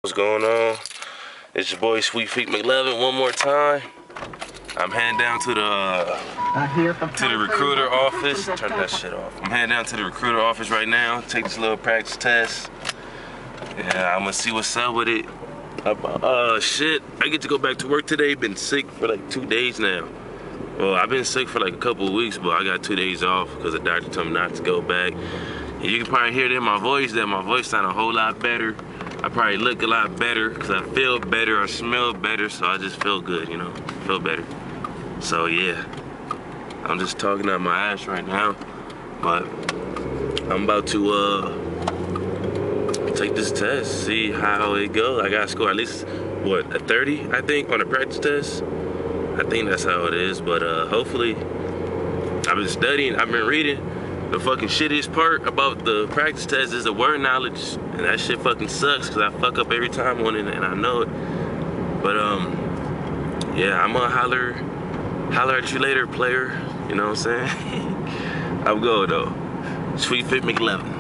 What's going on? It's your boy Sweet Feet McLevin one more time. I'm heading down to the recruiter office. Turn that shit off. I'm heading down to the recruiter office right now. Take this little practice test. Yeah, I'm gonna see what's up with it. Shit, I get to go back to work today. Been sick for like 2 days now. Well, I've been sick for like a couple of weeks, but I got 2 days off because the doctor told me not to go back. And you can probably hear it in my voice that my voice sounds a whole lot better. I probably look a lot better because I feel better, I smell better, so I just feel good, you know, feel better. So yeah, I'm just talking out my ass right now, but I'm about to take this test, see how it goes. I gotta score at least, what, a 30, I think, on a practice test. I think that's how it is, but hopefully, I've been studying, I've been reading. The fucking shittiest part about the practice test is the word knowledge, and that shit fucking sucks because I fuck up every time on it, and I know it. But yeah, I'm gonna holler at you later, player. You know what I'm saying? I'm going though. Sweet Fit McLevin.